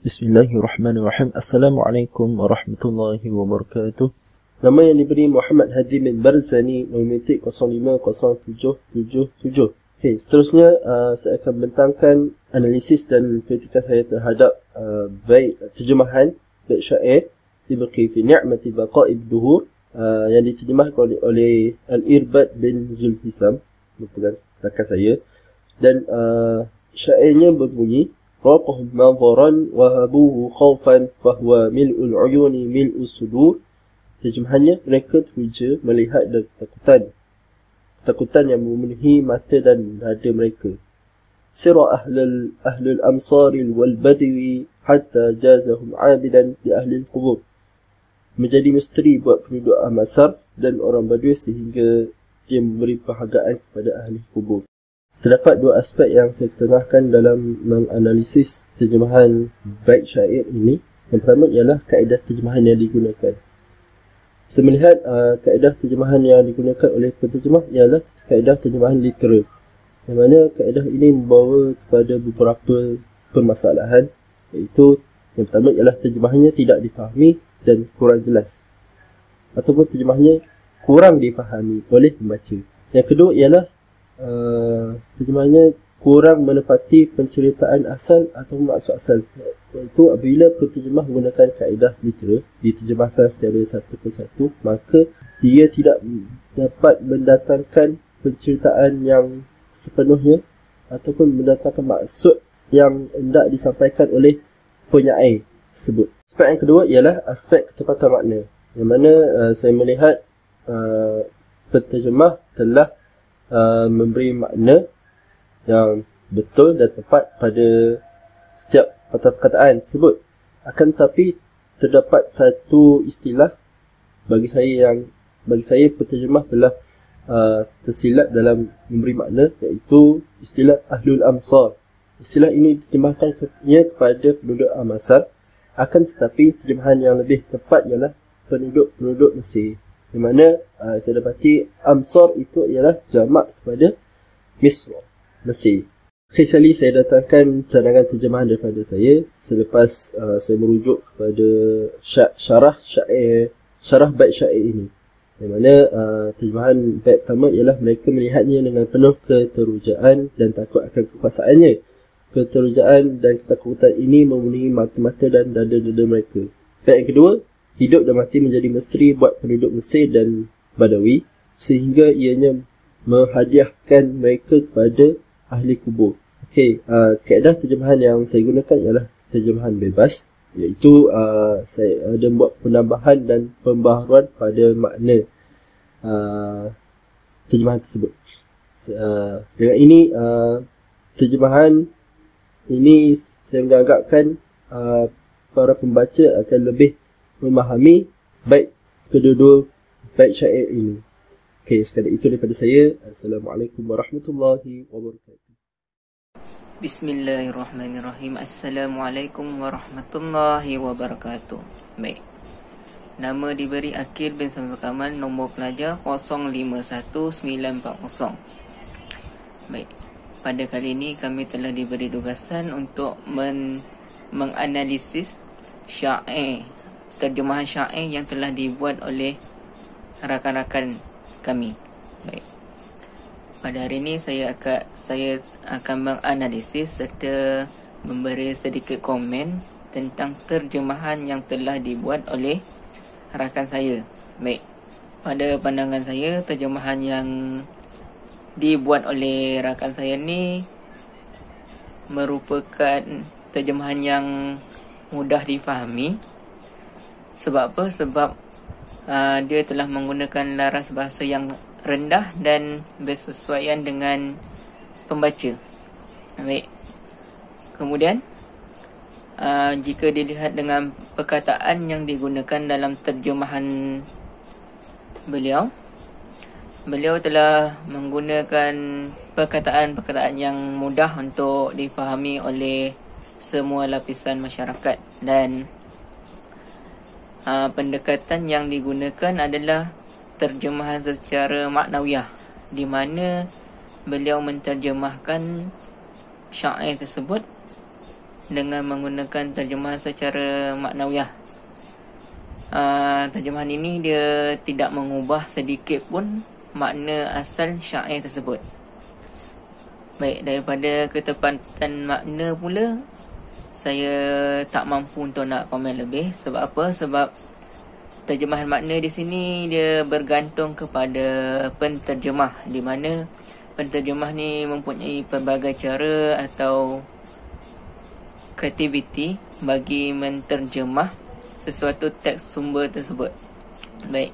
Bismillahirrahmanirrahim. Assalamualaikum warahmatullahi wabarakatuh. Nama yang diberi Muhammad Hadi bin Barzani, nominatik 050777. Okey, seterusnya saya akan bentangkan analisis dan kritikan saya terhadap bait terjemahan bait syair Ibqi fi ni'mati baqa'id duhur yang diterjemahkan oleh Al-Irbad bin Zulhisam, merupakan rakan saya, dan syairnya berbunyi: Raqahum nadharan wahabuhu khawfan fahuwa mil'ul uyuni mil'us sudur. Terjemahannya, mereka teruja melihat dan ketakutan yang memenuhi mata dan dada mereka. Sira ahlul amsaril wal badwi hatta jazahum abidan di ahlil qubur. Menjadi misteri buat penduduk Masar dan orang Badui sehingga dia memberi penghargaan kepada ahli kubur. Terdapat dua aspek yang saya tengahkan dalam menganalisis terjemahan bait syair ini. Yang pertama ialah kaedah terjemahan yang digunakan. Saya melihat kaedah terjemahan yang digunakan oleh penterjemah ialah kaedah terjemahan literal, yang mana kaedah ini membawa kepada beberapa permasalahan, iaitu yang pertama ialah terjemahannya tidak difahami dan kurang jelas, ataupun terjemahannya kurang difahami oleh pembaca. Yang kedua ialah terjemahannya kurang menepati penceritaan asal atau maksud asal, iaitu apabila penterjemah menggunakan kaedah literal, diterjemahkan secara satu persatu, maka dia tidak dapat mendatangkan penceritaan yang sepenuhnya ataupun mendatangkan maksud yang hendak disampaikan oleh penyair tersebut. Aspek yang kedua ialah aspek ketepatan makna, yang mana saya melihat penterjemah telah memberi makna yang betul dan tepat pada setiap perkataan tersebut. Akan tetapi terdapat satu istilah bagi saya penterjemah telah tersilap dalam memberi makna, iaitu istilah ahlul amsar. Istilah ini diterjemahkannya kepada penduduk Masar, akan tetapi terjemahan yang lebih tepat ialah penduduk Mesir, di mana saya dapati Amsar itu ialah jamak kepada Misr, Mesir. Akhir sekali saya datangkan cadangan terjemahan daripada saya selepas saya merujuk kepada syarah bait syair ini, di mana terjemahan bait pertama ialah mereka melihatnya dengan penuh keterujaan dan takut akan kekuasaannya. Keterujaan dan ketakutan ini memenuhi mata-mata dan dada-dada mereka. Bait yang kedua, hidup dan mati menjadi misteri buat penduduk Mesir dan Badawi, sehingga ianya menghadiahkan mereka kepada ahli kubur. Okey, kaedah terjemahan yang saya gunakan ialah terjemahan bebas, iaitu saya ada buat penambahan dan pembaharuan pada makna terjemahan tersebut. Dengan ini, terjemahan ini saya menganggapkan para pembaca akan lebih memahami bait kedua-dua bait syair ini. Okey, sekadar itu daripada saya. Assalamualaikum warahmatullahi wabarakatuh. Bismillahirrahmanirrahim. Assalamualaikum warahmatullahi wabarakatuh. Baik. Nama diberi Akil bin Samsul Kamal, nombor pelajar 051940. Baik. Pada kali ini kami telah diberi tugasan untuk menganalisis syair, terjemahan syair yang telah dibuat oleh rakan-rakan kami. Baik. Pada hari ini saya akan menganalisis serta memberi sedikit komen tentang terjemahan yang telah dibuat oleh rakan saya. Baik. Pada pandangan saya, terjemahan yang dibuat oleh rakan saya ni merupakan terjemahan yang mudah difahami. Sebab apa? Sebab dia telah menggunakan laras bahasa yang rendah dan bersesuaian dengan pembaca. Baik. Kemudian jika dilihat dengan perkataan yang digunakan dalam terjemahan beliau telah menggunakan perkataan-perkataan yang mudah untuk difahami oleh semua lapisan masyarakat, dan pendekatan yang digunakan adalah terjemahan secara maknawiyah, di mana beliau menterjemahkan syair tersebut dengan menggunakan terjemahan secara maknawiyah. Terjemahan ini dia tidak mengubah sedikit pun makna asal syair tersebut. Baik, daripada ketepatan makna pula, saya tak mampu untuk nak komen lebih. Sebab apa? Sebab terjemahan makna di sini dia bergantung kepada penterjemah, di mana penterjemah ni mempunyai pelbagai cara atau kreativiti bagi menterjemah sesuatu teks sumber tersebut. Baik,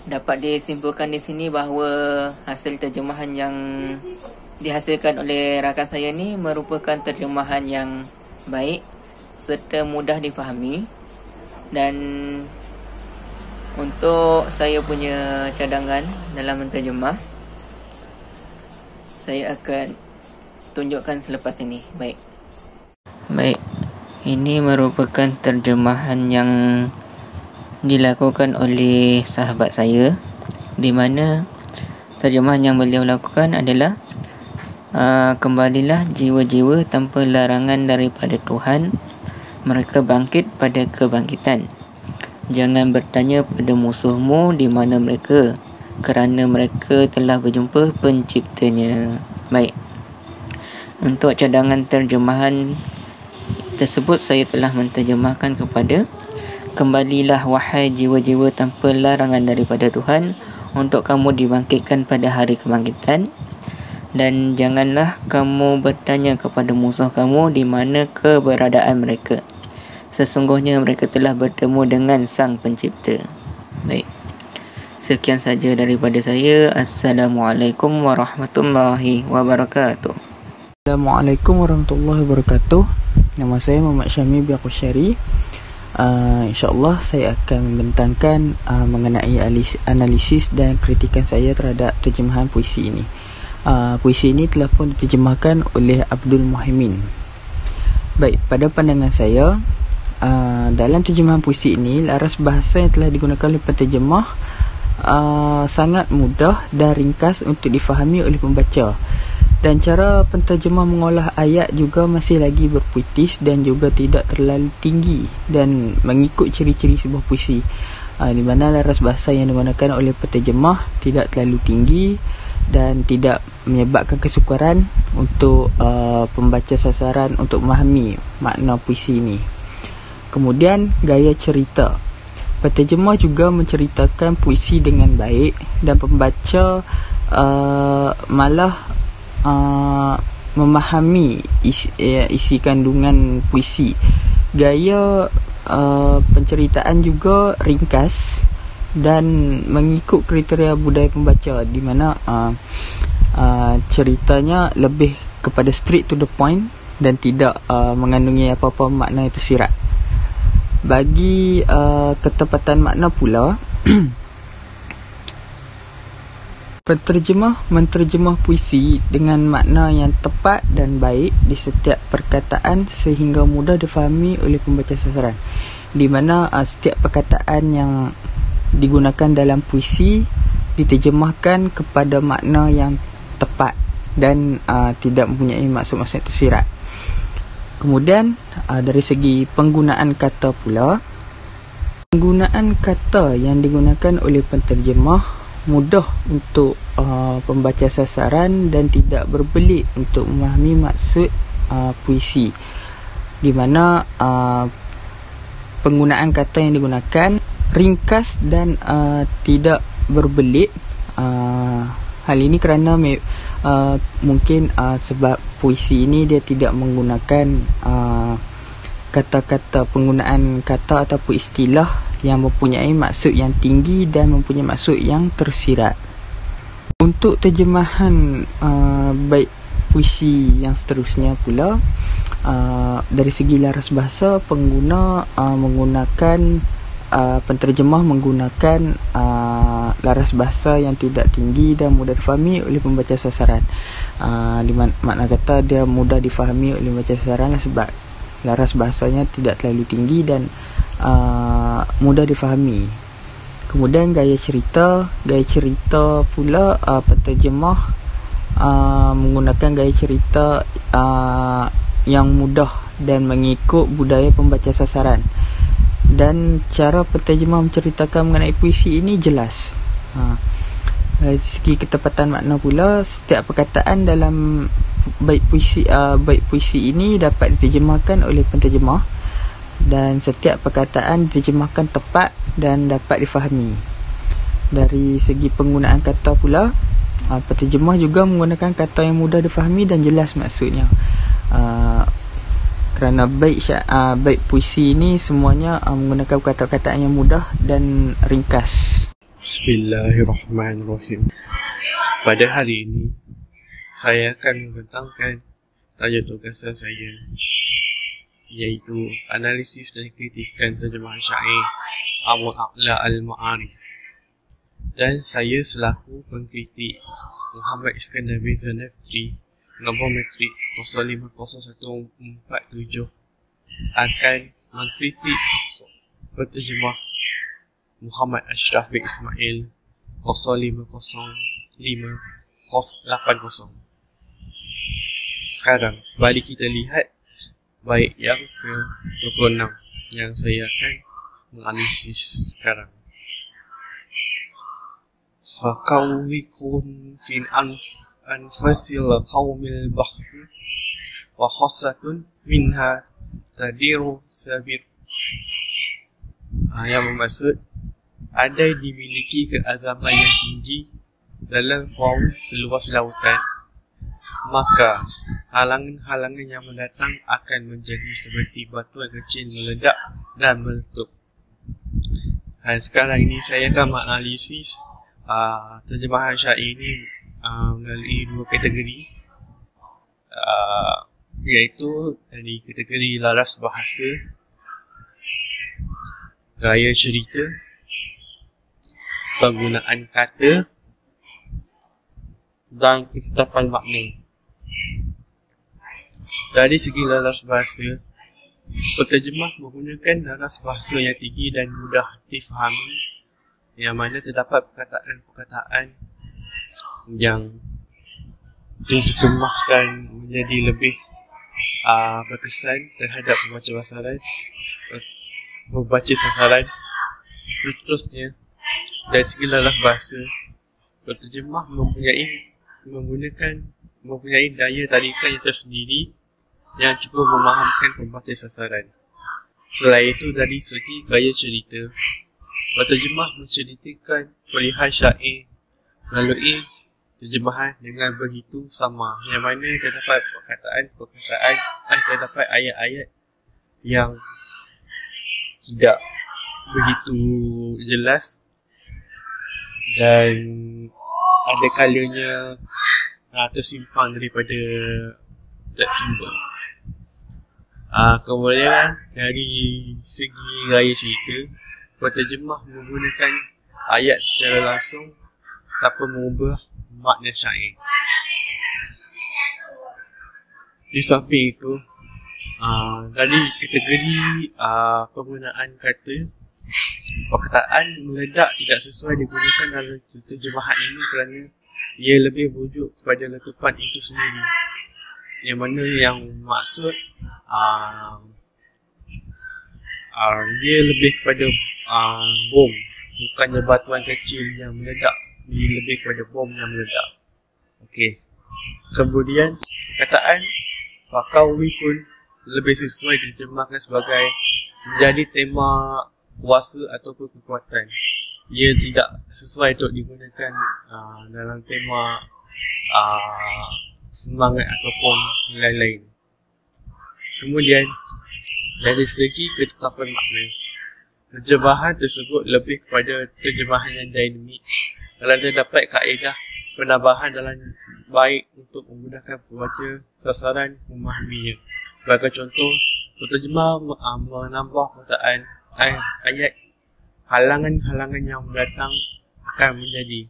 dapat disimpulkan di sini bahawa hasil terjemahan yang dihasilkan oleh rakan saya ni merupakan terjemahan yang baik serta mudah difahami. Dan untuk saya punya cadangan dalam menterjemah, saya akan tunjukkan selepas ini. Baik, ini merupakan terjemahan yang dilakukan oleh sahabat saya, di mana terjemahan yang beliau lakukan adalah kembalilah jiwa-jiwa tanpa larangan daripada Tuhan, mereka bangkit pada kebangkitan. Jangan bertanya pada musuhmu di mana mereka, kerana mereka telah berjumpa penciptanya. Baik, untuk cadangan terjemahan tersebut saya telah menterjemahkan kepada: kembalilah wahai jiwa-jiwa tanpa larangan daripada Tuhan, untuk kamu dibangkitkan pada hari kebangkitan. Dan janganlah kamu bertanya kepada musuh kamu di mana keberadaan mereka, sesungguhnya mereka telah bertemu dengan Sang Pencipta. Baik, sekian saja daripada saya. Assalamualaikum warahmatullahi wabarakatuh. Assalamualaikum warahmatullahi wabarakatuh. Nama saya Muhammad Syamil bin Qusyari. InsyaAllah saya akan membentangkan mengenai analisis dan kritikan saya terhadap terjemahan puisi ini. Puisi ini telah pun diterjemahkan oleh Abdul Muhaimin. Baik, pada pandangan saya, dalam terjemahan puisi ini, laras bahasa yang telah digunakan oleh penterjemah sangat mudah dan ringkas untuk difahami oleh pembaca. Dan cara penterjemah mengolah ayat juga masih lagi berpuitis dan juga tidak terlalu tinggi dan mengikut ciri-ciri sebuah puisi, di mana laras bahasa yang digunakan oleh penterjemah tidak terlalu tinggi dan tidak menyebabkan kesukaran untuk pembaca sasaran untuk memahami makna puisi ini. Kemudian gaya cerita, penterjemah juga menceritakan puisi dengan baik dan pembaca malah memahami isi kandungan puisi. Gaya penceritaan juga ringkas dan mengikut kriteria budaya pembaca, di mana ceritanya lebih kepada straight to the point dan tidak mengandungi apa-apa makna yang tersirat. Bagi ketepatan makna pula, penterjemah menterjemah puisi dengan makna yang tepat dan baik di setiap perkataan sehingga mudah difahami oleh pembaca sasaran, di mana setiap perkataan yang digunakan dalam puisi diterjemahkan kepada makna yang tepat dan tidak mempunyai maksud-maksud tersirat. Kemudian dari segi penggunaan kata pula, penggunaan kata yang digunakan oleh penterjemah mudah untuk pembaca sasaran dan tidak berbelit untuk memahami maksud puisi, di mana penggunaan kata yang digunakan ringkas dan tidak berbelit. Hal ini kerana mungkin sebab puisi ini dia tidak menggunakan kata-kata, penggunaan kata ataupun istilah yang mempunyai maksud yang tinggi dan mempunyai maksud yang tersirat. Untuk terjemahan bait puisi yang seterusnya pula, dari segi laras bahasa, pengguna menggunakan penterjemah menggunakan laras bahasa yang tidak tinggi dan mudah difahami oleh pembaca sasaran. Di makna kata dia mudah difahami oleh pembaca sasaran sebab laras bahasanya tidak terlalu tinggi dan mudah difahami. Kemudian gaya cerita pula, penterjemah menggunakan gaya cerita yang mudah dan mengikut budaya pembaca sasaran. Dan cara penterjemah menceritakan mengenai puisi ini jelas. Dari segi ketepatan makna pula, setiap perkataan dalam bait puisi ini dapat diterjemahkan oleh penterjemah, dan setiap perkataan diterjemahkan tepat dan dapat difahami. Dari segi penggunaan kata pula, penterjemah juga menggunakan kata yang mudah difahami dan jelas maksudnya. Kerana bait puisi ini semuanya menggunakan kata-kata yang mudah dan ringkas. Bismillahirrahmanirrahim. Pada hari ini, saya akan membentangkan tajuk tugasan saya, iaitu analisis dan kritikan terjemahan syair Abu A'la Al-Ma'arif. Dan saya selaku pengkritik Muhammad Iskandar Reza Nafri, nombor metrik 050147, akan mengkritik penterjemah Muhammad Ashraf Ismail 050580. Sekarang, mari kita lihat bait yang ke-26 yang saya akan menganalisis sekarang. Fakawikun fin anfasil qawmil bahri wa khasatun minha tadiru sabir. Yang bermaksud, ada dimiliki keazaman yang tinggi dalam kaum seluas lautan, maka halangan-halangan yang mendatang akan menjadi seperti batuan kecil meledak dan meletup. Dan sekarang ini saya akan menganalisis terjemahan syair ini melalui dua kategori, iaitu dari kategori laras bahasa, gaya cerita, penggunaan kata, dan ketetapan makna. Dari segi laras bahasa, penterjemah menggunakan laras bahasa yang tinggi dan mudah difahami, yang mana terdapat perkataan-perkataan yang diterjemahkan menjadi lebih berkesan terhadap membaca sasaran. Seterusnya, dari segi laras bahasa, penterjemah mempunyai daya tarikan yang tersendiri yang cukup memahamkan pembaca sasaran. Selain itu, dari segi gaya cerita, penterjemah menceritakan perihal syair melalui terjemahan dengan begitu sama, yang mana terdapat terdapat ayat-ayat yang tidak begitu jelas dan ada kalanya tersimpan daripada tak jumpa. Kemudian dari segi gaya cerita, penterjemah menggunakan ayat secara langsung tanpa mengubah makna syair. Di samping itu, dari kategori penggunaan kata, perkataan meledak tidak sesuai digunakan dalam terjemahan ini kerana ia lebih merujuk kepada letupan itu sendiri, yang mana yang maksud dia lebih kepada bom, bukannya batuan kecil yang meledak. Dia lebih kepada bom yang meledak. Okey. Kemudian perkataan Fakawi pun lebih sesuai diterjemahkan sebagai menjadi tema kuasa ataupun kekuatan. Ia tidak sesuai untuk digunakan dalam tema semangat ataupun lain-lain. Kemudian dari segi ketetapan makna, terjemahan tersebut lebih kepada terjemahan yang dinamik, kerana terdapat kaedah penambahan dalam bait untuk memudahkan pembaca sasaran memahaminya. Sebagai contoh, penterjemah menambah perkataan ayat halangan-halangan yang mendatang akan menjadi,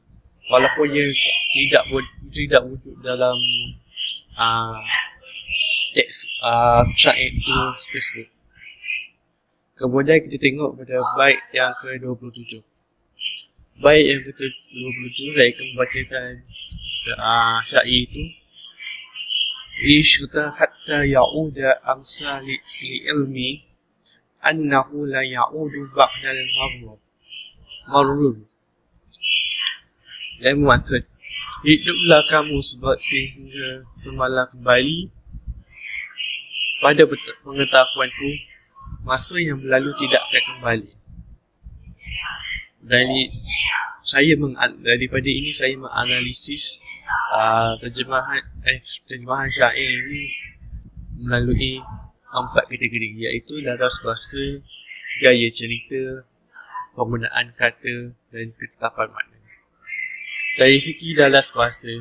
walaupun ia tidak wujud dalam teks syair itu tersebut. Kemudian kita tengok pada bait yang ke-27. Bait yang ke-27 saya akan membacakan syair itu ishta hatta ya'uda amsa li ilmi annahu la ya'udu ba'dal marur. Dan maksud, hiduplah kamu sehingga semalam kembali pada pengetahuanku, masa yang berlalu tidak akan kembali. Daripada ini saya menganalisis terjemahan syair ini melalui 4 kategori, iaitu laras bahasa, gaya cerita, penggunaan kata dan ketetapan makna. Dari segi laras bahasa,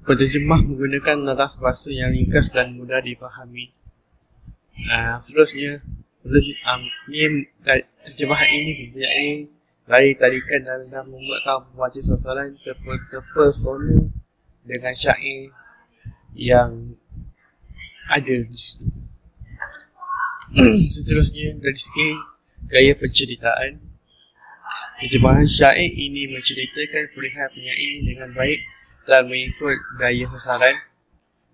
penterjemah menggunakan laras bahasa yang ringkas dan mudah difahami. Seterusnya, terjemahan ini mempunyai dari tarikan dalam membuat kamu membaca sasaran terpesona dengan syair yang ada di situ. Seterusnya, dari segi gaya penceritaan, terjemahan syair ini menceritakan perihal penyair dengan baik dan mengikut gaya sasaran.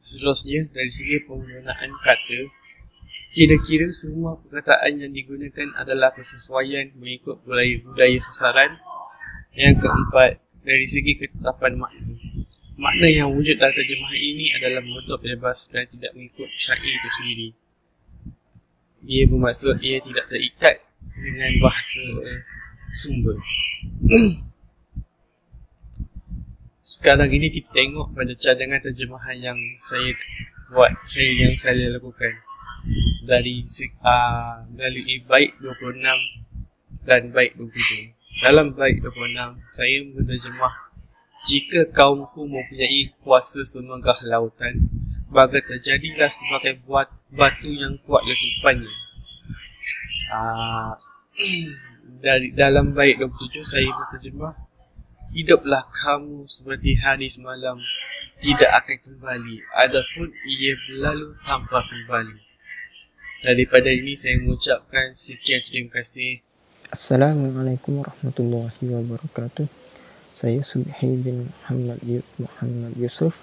Seterusnya, dari segi penggunaan kata, kira-kira semua perkataan yang digunakan adalah persesuaian mengikut budaya sasaran. Yang keempat, dari segi ketetapan makna, makna yang wujud dalam terjemahan ini adalah bentuk bebas dan tidak mengikut syair itu sendiri. Ia bermaksud ia tidak terikat dengan bahasa sumber. Sekarang ini kita tengok pada cadangan terjemahan yang saya buat, yang saya lakukan dari melalui bait 26 dan bait 27. Dalam bait 26, saya menerjemah, jika kaumku mempunyai kuasa semenggah lautan, maka terjadilah sebagai batu yang kuat letupannya. Dalam bait 27 saya menerjemah, hiduplah kamu seperti hari semalam, tidak akan kembali, adapun ia berlalu tanpa kembali. Daripada ini saya mengucapkan sekian terima kasih. Assalamualaikum warahmatullahi wabarakatuh. Saya Subhi bin Muhammad Yusuf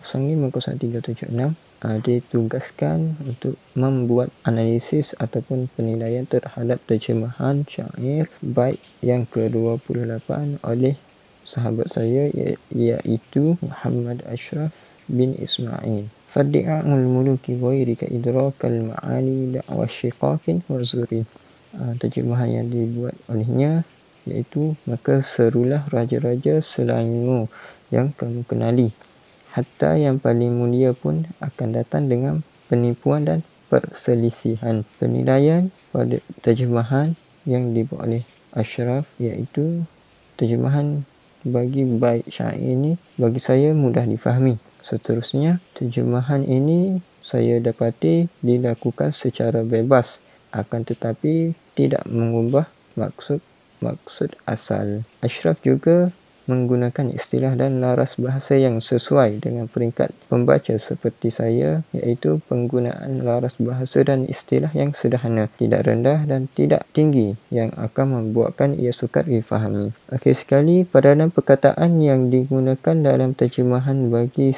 051376 ditugaskan untuk membuat analisis ataupun penilaian terhadap terjemahan syair bait yang ke-28 oleh sahabat saya, iaitu Muhammad Ashraf bin Ismail. Faddi'a'ul muluki ghairika idrakal ma'ani da'wa syiqaqin wa zurin. Terjemahan yang dibuat olehnya iaitu, maka serulah raja-raja selainmu yang kamu kenali, hatta yang paling mulia pun akan datang dengan penipuan dan perselisihan. Penilaian pada terjemahan yang dibuat oleh Ashraf, iaitu terjemahan bagi bait syair ini bagi saya mudah difahami. Seterusnya, terjemahan ini saya dapati dilakukan secara bebas, akan tetapi tidak mengubah maksud asal. Ashraf juga menggunakan istilah dan laras bahasa yang sesuai dengan peringkat pembaca seperti saya, iaitu penggunaan laras bahasa dan istilah yang sederhana, tidak rendah dan tidak tinggi, yang akan membuatkan ia sukar difahami. Akhir sekali, padanan perkataan yang digunakan dalam terjemahan bagi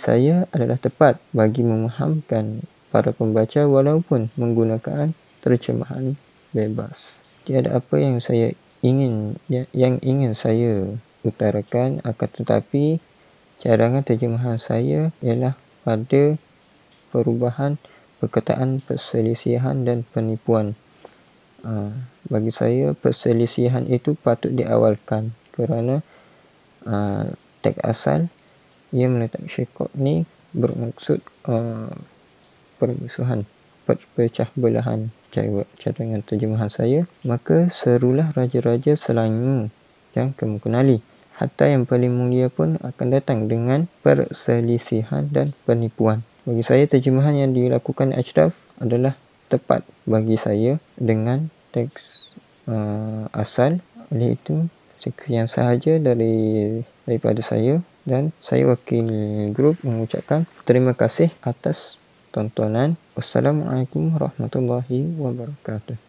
saya adalah tepat bagi memahamkan para pembaca walaupun menggunakan terjemahan bebas. Tiada apa yang ingin saya utarakan, akan tetapi cadangan terjemahan saya ialah pada perubahan perkataan, perselisihan dan penipuan. Bagi saya, perselisihan itu patut diawalkan kerana teks asal ia meletak syiqaq ni bermaksud permusuhan, pecah belahan. Cadangan terjemahan saya, maka serulah raja-raja selainmu yang kamu kenali, hatta yang paling mulia pun akan datang dengan perselisihan dan penipuan. Bagi saya, terjemahan yang dilakukan Ashraf adalah tepat bagi saya dengan teks asal. Oleh itu, sekian sahaja daripada saya, dan saya wakil grup mengucapkan terima kasih atas tontonan. Wassalamualaikum warahmatullahi wabarakatuh.